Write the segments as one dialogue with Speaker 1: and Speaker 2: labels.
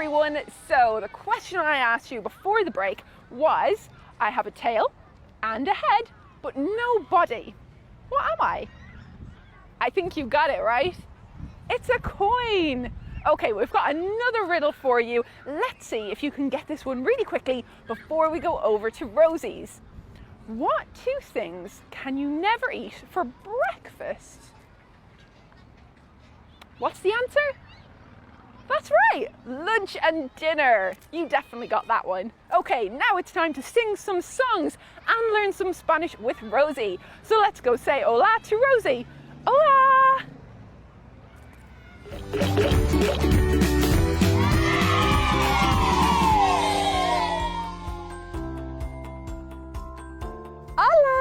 Speaker 1: everyone. So the question I asked you before the break was, I have a tail and a head, but no body. What am I? I think you got it right. It's a coin. Okay, we've got another riddle for you. Let's see if you can get this one really quickly before we go over to Rosie's. What two things can you never eat for breakfast? What's the answer? That's right, lunch and dinner. You definitely got that one. Okay, now it's time to sing some songs and learn some Spanish with Rosie. So let's go say hola to Rosie. Hola!
Speaker 2: Hola!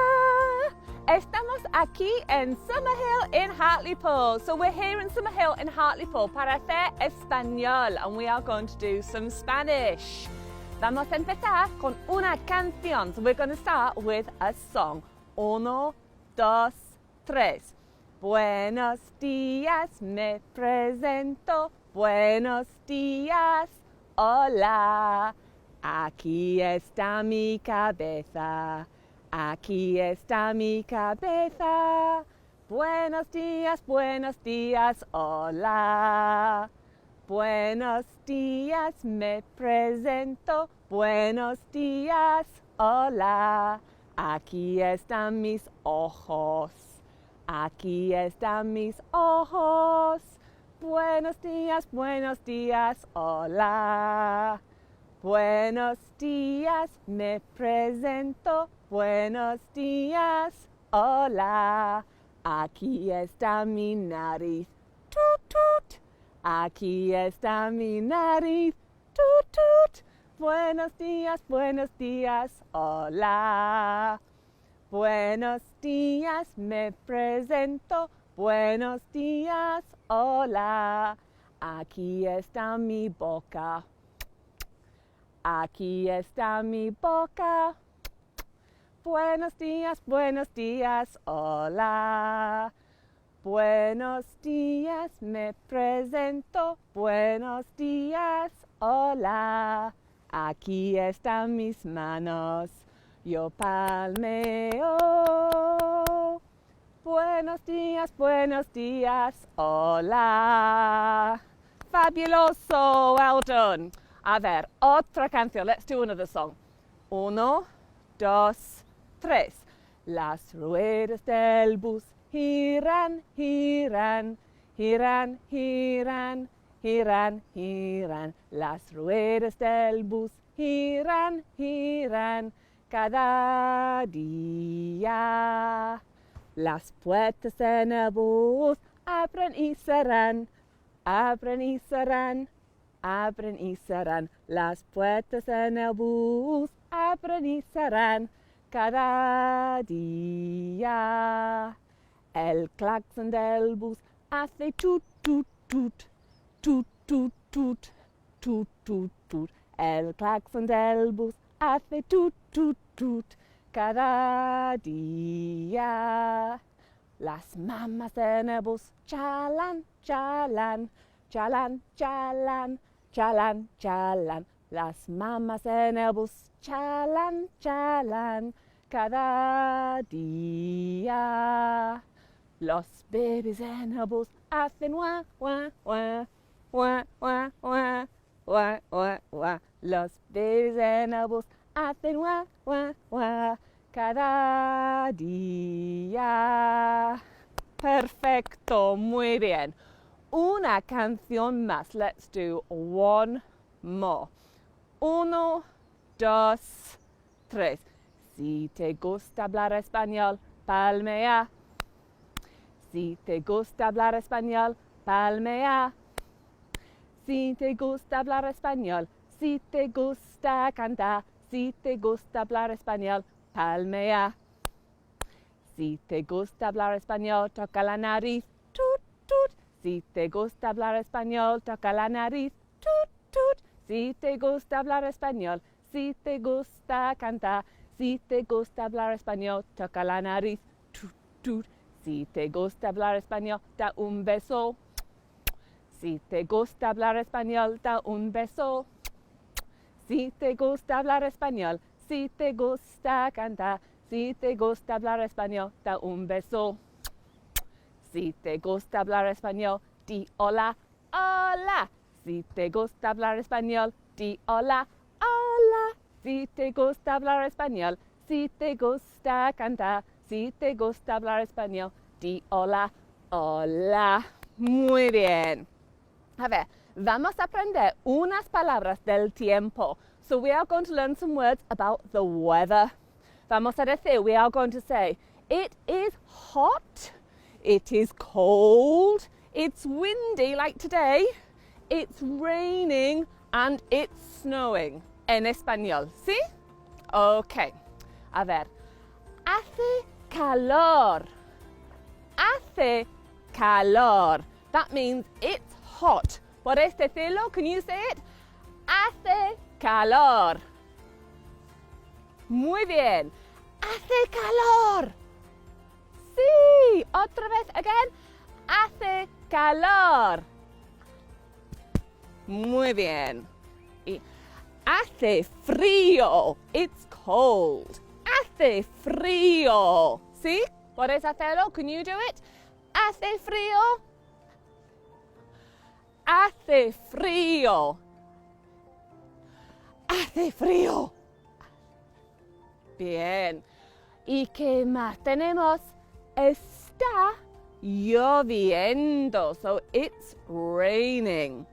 Speaker 2: Estamos aquí en Summerhill in Hartlepool. So we're here in Summerhill in Hartlepool para hacer español, and we are going to do some Spanish. Vamos a empezar con una canción. So we're going to start with a song. Uno, dos, tres. Buenos días, me presento. Buenos días, hola. Aquí está mi cabeza. Aquí está mi cabeza. Buenos días, hola. Buenos días, me presento. Buenos días, hola. Aquí están mis ojos. Aquí están mis ojos. Buenos días, hola. Buenos días, me presento. Buenos días, hola. Aquí está mi nariz. Toot, toot. Aquí está mi nariz. Toot, toot. Buenos días, hola. Buenos días, me presento. Buenos días, hola. Aquí está mi boca. Aquí está mi boca. Buenos días, hola. Buenos días, me presento. Buenos días, hola. Aquí están mis manos. Yo palmeo. Buenos días, hola. Fabuloso, well done. A ver, otra canción. Let's do another song. Uno, dos, tres. Las ruedas del bus giran, giran, giran, giran, giran, giran. Las ruedas del bus giran, giran cada día. Las puertas en el bus abren y cerran, abren y cerran, abren y cerran. Las puertas en el bus abren y cerran cada día. El claxon del bus hace tut, tut, tut, tut, tut, tut, tut, tut, tut. El claxon del bus hace tut, tut, tut cada día. Las mamás en el bus chalan, chalan, chalan, chalan, chalan, chalan. Las mamás en el bus chalan, chalan cada día. Los bebés en el bus hacen wah, wah, wah, wah, wah, wah, wah, wah, wah. Los bebés en el bus hacen wah, wah, wah cada día. Perfecto, muy bien. Una canción más. Let's do one more. Uno, dos, tres. Si te gusta hablar español, palmea. Si te gusta hablar español, palmea. Si te gusta hablar español, si te gusta cantar, si te gusta hablar español, palmea. Si te gusta hablar español, toca la nariz, tut, tut. Si te gusta hablar español, toca la nariz, tut, tut. Si te gusta hablar español, si te gusta cantar, si te gusta hablar español, toca la nariz, tut, tut. Si te gusta hablar español, da un beso. Si te gusta hablar español, da un beso. Si te gusta hablar español, si te gusta cantar, si te gusta hablar español, da un beso. Si te gusta hablar español, di hola, hola. Si te gusta hablar español, di hola, hola. Si te gusta hablar español, si te gusta cantar, si te gusta hablar español, di hola, hola. Muy bien. A ver, vamos a aprender unas palabras del tiempo. So we are going to learn some words about the weather. Vamos a decir, we are going to say, it is hot, it is cold, it's windy like today, it's raining and it's snowing. En español, ¿sí? Ok. A ver, hace calor. Hace calor. That means it's hot. ¿Puedes decirlo? Can you say it? Hace calor. Muy bien. Hace calor. Sí. Otra vez, again. Hace calor. Muy bien. Y hace frío. It's cold. Hace frío. ¿Sí? ¿Puedes hacerlo? Can you do it? Hace frío. Hace frío. Hace frío. Bien. ¿Y qué más tenemos? Está lloviendo. So it's raining.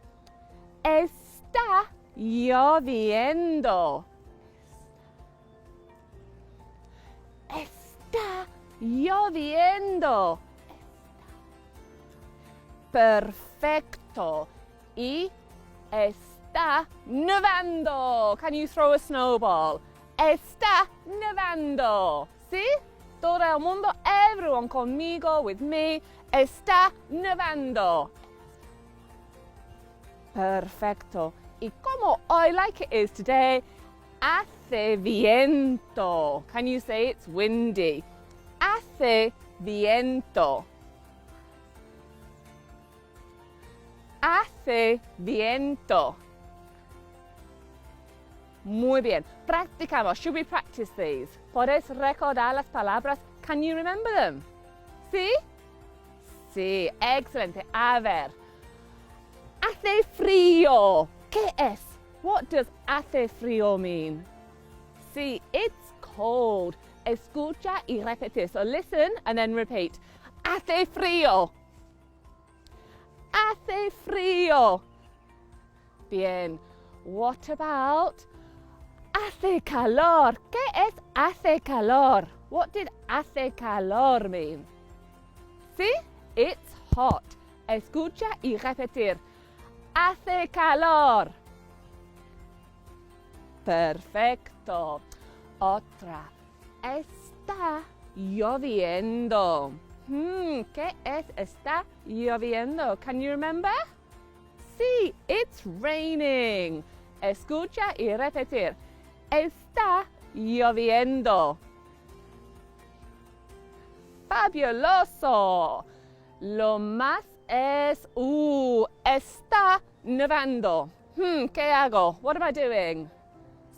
Speaker 2: Está lloviendo. Está lloviendo. Perfecto. Y está nevando. Can you throw a snowball? Está nevando. ¿Sí? Todo el mundo, everyone conmigo, with me. Está nevando. Perfecto. Y como hoy, like it is today, hace viento. Can you say it's windy? Hace viento. Hace viento. Muy bien. Practicamos. Should we practice these? ¿Puedes recordar las palabras? Can you remember them? ¿Sí? Sí. Excelente. A ver. Hace frío. ¿Qué es? What does hace frío mean? Sí. It's cold. Escucha y repetir. So listen and then repeat. Hace frío. Hace frío. Bien. What about hace calor? ¿Qué es hace calor? What did hace calor mean? ¿Sí? It's hot. Escucha y repetir. Hace calor. Perfecto. Otra. Está lloviendo. ¿Qué es está lloviendo? Can you remember? Sí, it's raining. Escucha y repetir. Está lloviendo. Fabuloso. Lo más es, está nevando. ¿Qué hago? What am I doing?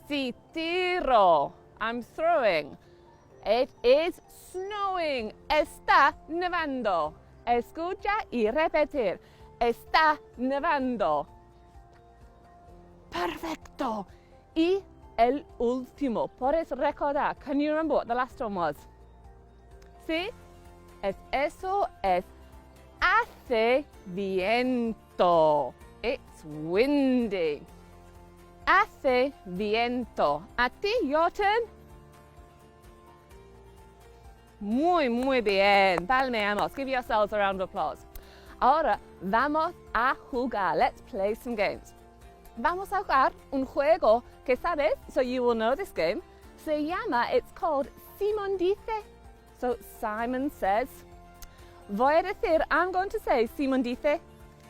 Speaker 2: Sí, tiro. I'm throwing. It is snowing. Está nevando. Escucha y repetir. Está nevando. Perfecto. Y el último. ¿Puedes recordar? Can you remember what the last one was? ¿Sí? Eso es hace viento. It's windy. Hace viento. ¿A ti, Jordan? Muy bien. Palmeamos. Give yourselves a round of applause. Ahora vamos a jugar. Let's play some games. Vamos a jugar un juego que sabes, so you will know this game. Se llama, it's called Simon dice. So Simon says. Voy a decir, I'm going to say Simon dice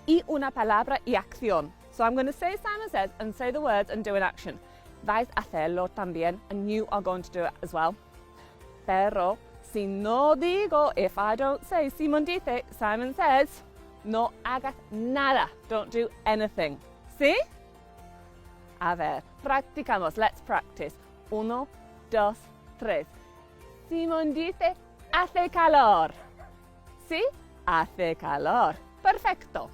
Speaker 2: y una palabra y acción. So I'm going to say Simon says and say the words and do an action. Vais a hacerlo también and you are going to do it as well. Pero si no digo, if I don't say Simon dice, Simon says, No hagas nada. Don't do anything. ¿Sí? A ver, practicamos. Let's practice. 1, 2, 3. Simón dice, hace calor. ¿Sí? Hace calor. Perfecto.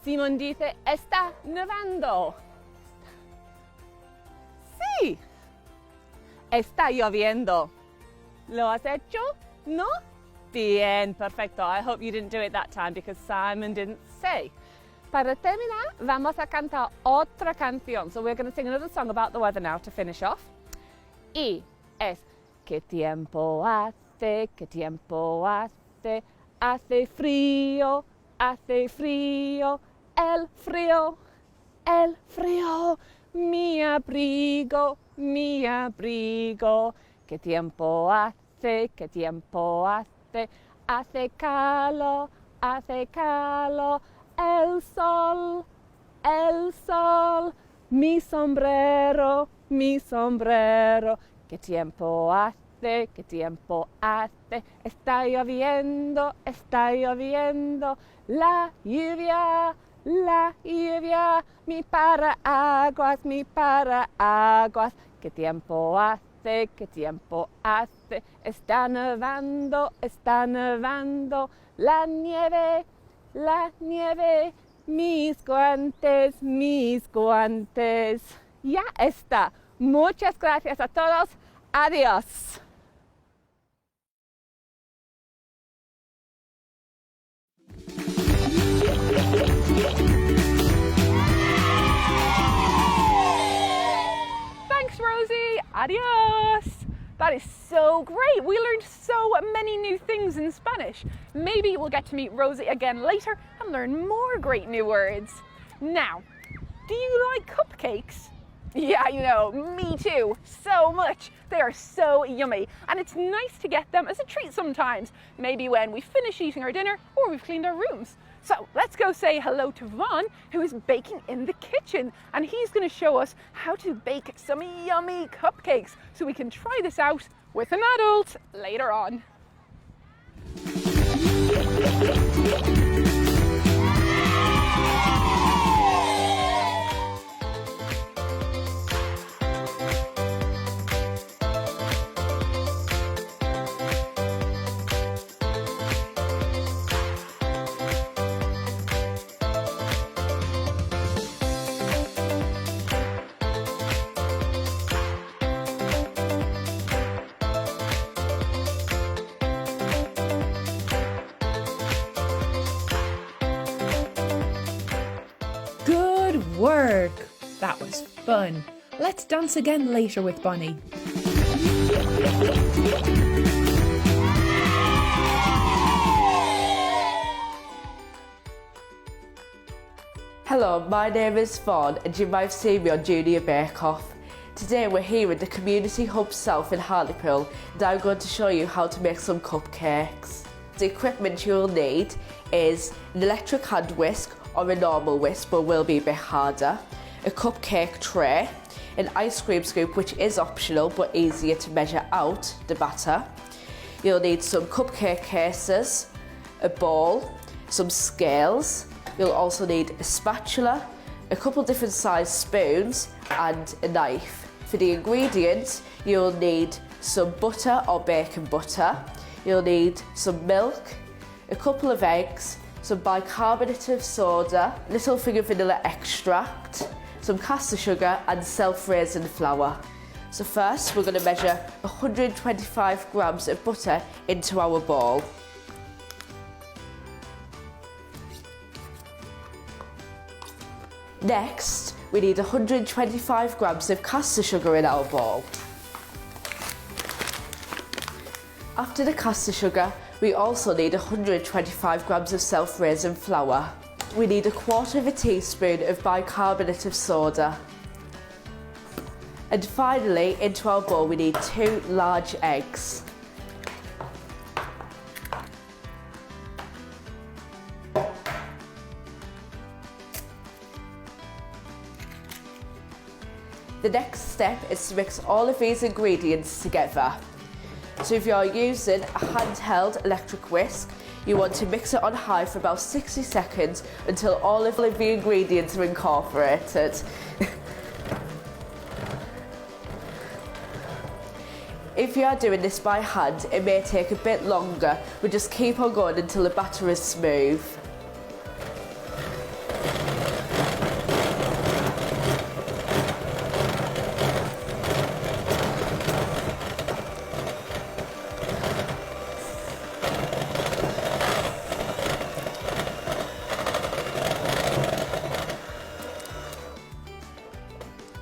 Speaker 2: Simón dice, está nevando. Sí. Está lloviendo. ¿Lo has hecho? ¿No? Bien, perfecto. I hope you didn't do it that time because Simon didn't say. Para terminar, vamos a cantar otra canción. So we're going to sing another song about the weather now to finish off. Y es, ¿qué tiempo hace? ¿Qué tiempo hace? Hace frío, el frío, el frío. Mi abrigo, mi abrigo. ¿Qué tiempo hace? ¿Qué tiempo hace? Hace calor, el sol, mi sombrero, mi sombrero. ¿Qué tiempo hace? ¿Qué tiempo hace? Está lloviendo, la lluvia, mi paraguas, mi paraguas. ¿Qué tiempo hace? ¿Qué tiempo hace? Está nevando, la nieve, mis guantes, mis guantes. Ya está. Muchas gracias a todos. Adiós.
Speaker 1: Thanks, Rosie. Adios. That is so great. We learned so many new things in Spanish. Maybe we'll get to meet Rosie again later and learn more great new words. Now, do you like cupcakes? Yeah, you know, me too, so much. They are so yummy, and it's nice to get them as a treat sometimes, maybe when we finish eating our dinner or we've cleaned our rooms. So let's go say hello to Vaughn, who is baking in the kitchen, and he's going to show us how to bake some yummy cupcakes so we can try this out with an adult later on.
Speaker 3: Good work! That was fun. Let's dance again later with Bonnie.
Speaker 4: Hello, my name is Vaughn and you might have seen me on Junior Bake Off. Today we're here at the Community Hub South in Hartlepool and I'm going to show you how to make some cupcakes. The equipment you'll need is an electric hand whisk or a normal whisk but will be a bit harder, a cupcake tray, an ice cream scoop which is optional but easier to measure out the batter. You'll need some cupcake cases, a bowl, some scales. You'll also need a spatula, a couple different sized spoons and a knife. For the ingredients, you'll need some butter or bacon butter. You'll need some milk, a couple of eggs, some bicarbonate of soda, little finger vanilla extract, some caster sugar and self-raising flour. So first we're going to measure 125 grams of butter into our bowl. Next, we need 125 grams of caster sugar in our bowl. After the caster sugar, we also need 125 grams of self-raising flour. We need 1/4 teaspoon of bicarbonate of soda. And finally, into our bowl we need 2 large eggs. The next step is to mix all of these ingredients together. So if you're using a handheld electric whisk, You want to mix it on high for about 60 seconds until all of the ingredients are incorporated. If you are doing this by hand, it may take a bit longer, but just keep on going until the batter is smooth.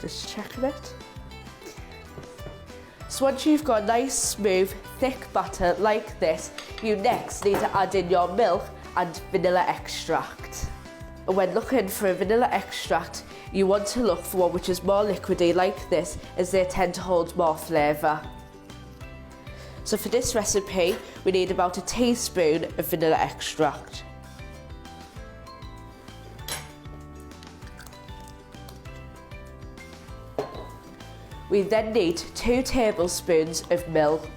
Speaker 4: Just checking it. So once you've got a nice, smooth, thick batter like this, you next need to add in your milk and vanilla extract. And when looking for a vanilla extract, you want to look for one which is more liquidy like this, as they tend to hold more flavour. So for this recipe, we need about a teaspoon of vanilla extract. We then need 2 tablespoons of milk.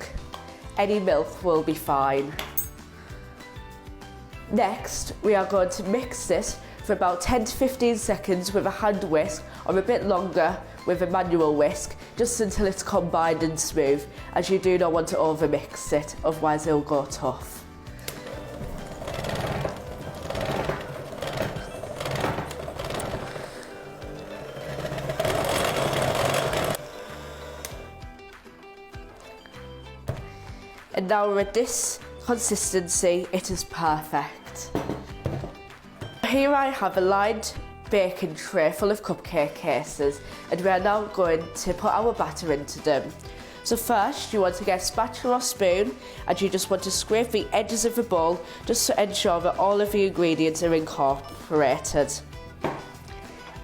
Speaker 4: Any milk will be fine. Next, we are going to mix this for about 10 to 15 seconds with a hand whisk, or a bit longer with a manual whisk, just until it's combined and smooth, as you do not want to overmix it, otherwise it will go tough. And now with this consistency, it is perfect. Here I have a lined baking tray full of cupcake cases, and we are now going to put our batter into them. So first, you want to get a spatula or spoon, and you just want to scrape the edges of the bowl just to ensure that all of the ingredients are incorporated.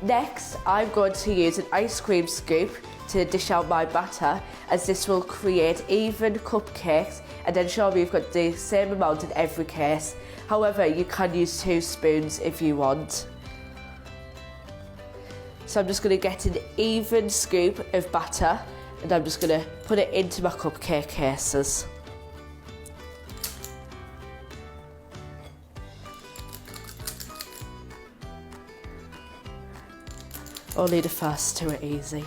Speaker 4: Next, I'm going to use an ice cream scoop to dish out my batter, as this will create even cupcakes and ensure we've got the same amount in every case. However, you can use 2 spoons if you want. So I'm just going to get an even scoop of batter, and I'm just going to put it into my cupcake cases. Only the first 2 are easy.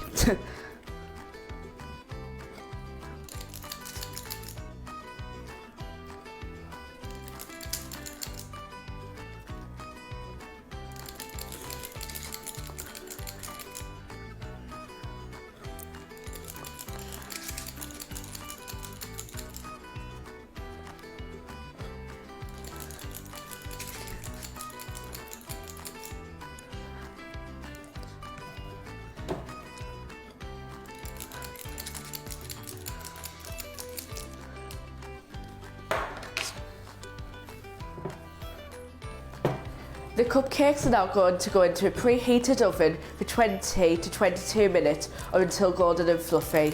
Speaker 4: The cupcakes are now going to go into a preheated oven for 20 to 22 minutes, or until golden and fluffy.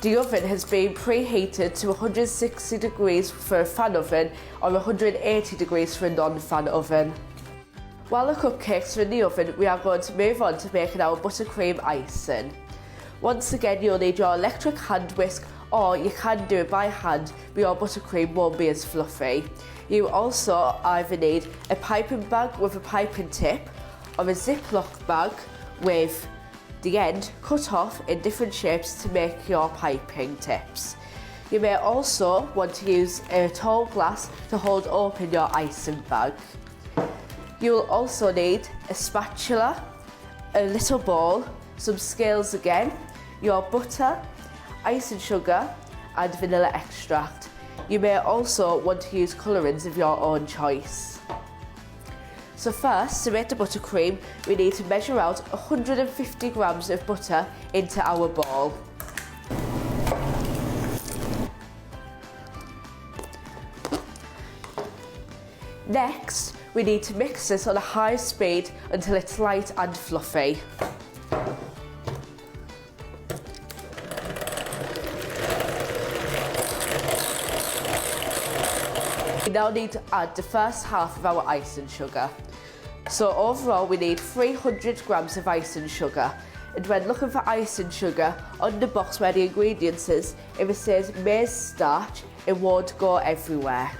Speaker 4: The oven has been preheated to 160 degrees for a fan oven, or 180 degrees for a non-fan oven. While the cupcakes are in the oven, we are going to move on to making our buttercream icing. Once again, you'll need your electric hand whisk, or you can do it by hand, but your buttercream won't be as fluffy. You also either need a piping bag with a piping tip, or a Ziploc bag with the end cut off in different shapes to make your piping tips. You may also want to use a tall glass to hold open your icing bag. You will also need a spatula, a little bowl, some scales again, your butter, icing sugar and vanilla extract. You may also want to use colourings of your own choice. So first, to make the buttercream, we need to measure out 150 grams of butter into our bowl. Next, we need to mix this on a high speed until it's light and fluffy. We now need to add the first half of our icing sugar. So overall we need 300 grams of icing sugar. And when looking for icing sugar, on the box where the ingredients is, if it says maize starch, it won't go everywhere.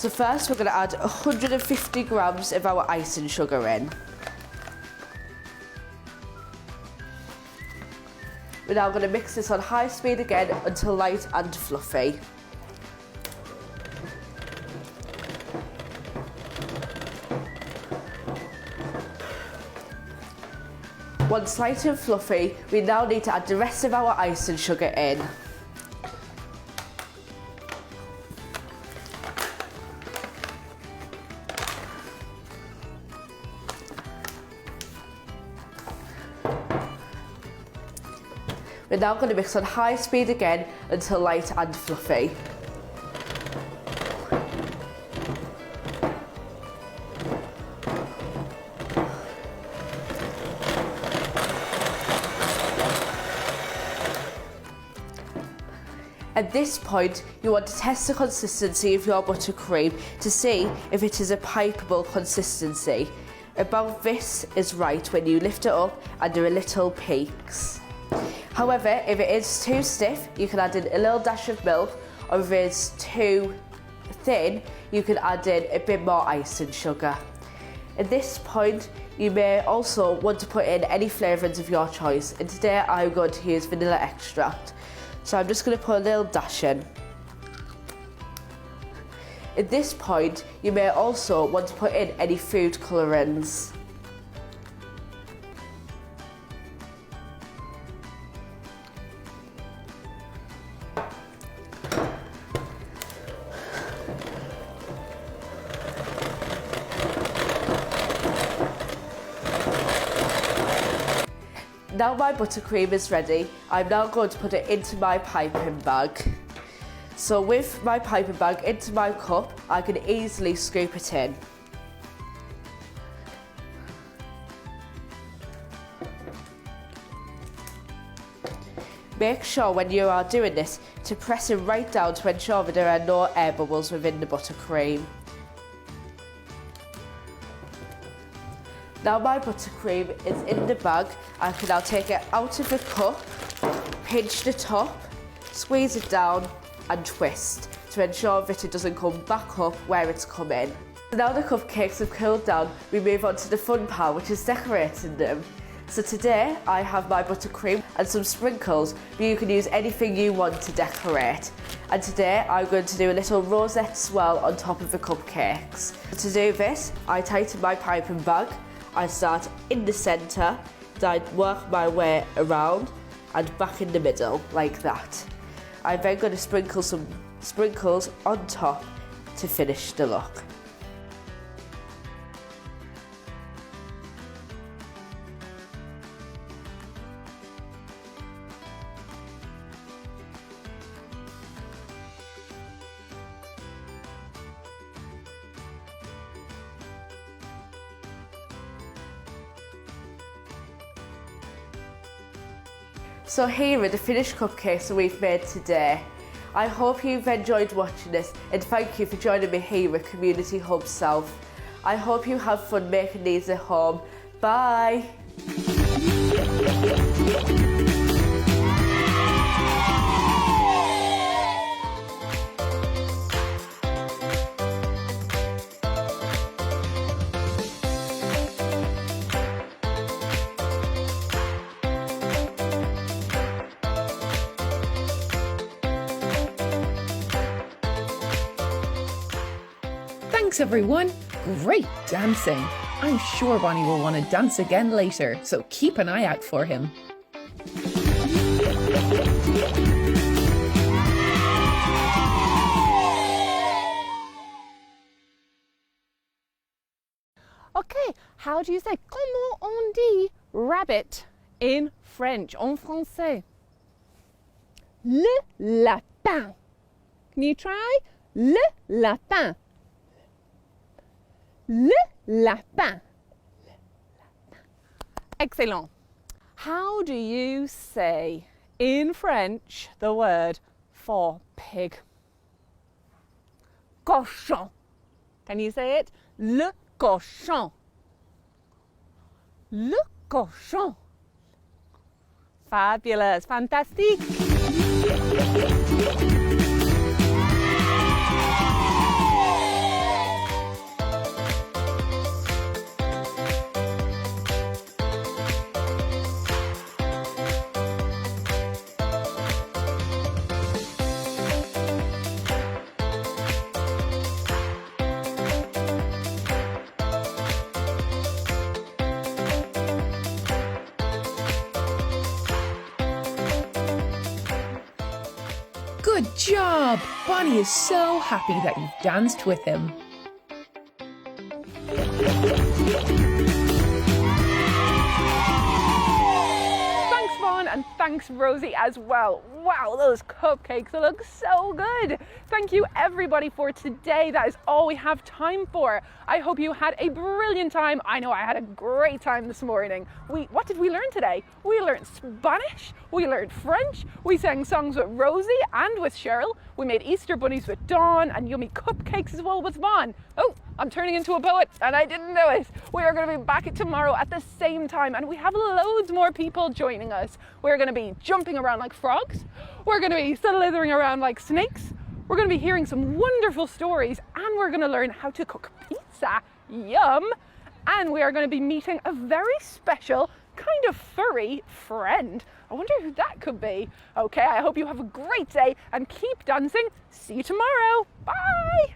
Speaker 4: So first we're going to add 150 grams of our icing sugar in. We're now going to mix this on high speed again until light and fluffy. Once light and fluffy, we now need to add the rest of our icing sugar in. We're now going to mix on high speed again until light and fluffy. At this point, you want to test the consistency of your buttercream to see if it is a pipeable consistency. About this is right when you lift it up and there are little peaks. However, if it is too stiff, you can add in a little dash of milk, or if it is too thin, you can add in a bit more icing sugar. At this point, you may also want to put in any flavourings of your choice, and today I'm going to use vanilla extract. So I'm just going to put a little dash in. At this point, you may also want to put in any food colourings. Now my buttercream is ready, I'm now going to put it into my piping bag. So with my piping bag into my cup, I can easily scoop it in. Make sure when you are doing this to press it right down to ensure that there are no air bubbles within the buttercream. Now my buttercream is in the bag, I can now take it out of the cup, pinch the top, squeeze it down and twist to ensure that it doesn't come back up where it's come in. So now the cupcakes have cooled down, we move on to the fun part, which is decorating them. So today I have my buttercream and some sprinkles, but you can use anything you want to decorate. And today I'm going to do a little rosette swirl on top of the cupcakes. To do this, I tighten my piping bag. I start in the centre, then I work my way around and back in the middle, like that. I'm then going to sprinkle some sprinkles on top to finish the look. So here are the finished cupcakes that we've made today. I hope you've enjoyed watching this and thank you for joining me here at Community Hub South. I hope you have fun making these at home. Bye!
Speaker 3: Thanks everyone. Great dancing. I'm sure Bonnie will want to dance again later, so keep an eye out for him.
Speaker 2: Okay, how do you say comment on dit rabbit in French, en français? Le lapin. Can you try? Le lapin. Le lapin. Excellent. How do you say in French the word for pig? Cochon. Can you say it? Le cochon. Le cochon. Fabulous. Fantastique.
Speaker 3: Good job! Bonnie is so happy that you've danced with him.
Speaker 1: Thanks, Vaughn, and thanks, Rosie, as well. Wow, those cupcakes look so good. Thank you, everybody, for today. That is all we have time for. I hope you had a brilliant time. I know I had a great time this morning. What did we learn today? We learned Spanish, we learned French, we sang songs with Rosie and with Cheryl, we made Easter bunnies with Dawn, and yummy cupcakes as well with Vaughn. Oh, I'm turning into a poet and I didn't know it. We are going to be back at tomorrow at the same time, and we have loads more people joining us. We're going to be jumping around like frogs. We're going to be slithering around like snakes. We're going to be hearing some wonderful stories, and we're going to learn how to cook pizza. Yum! And we are going to be meeting a very special, kind of furry friend. I wonder who that could be. Okay, I hope you have a great day and keep dancing. See you tomorrow. Bye!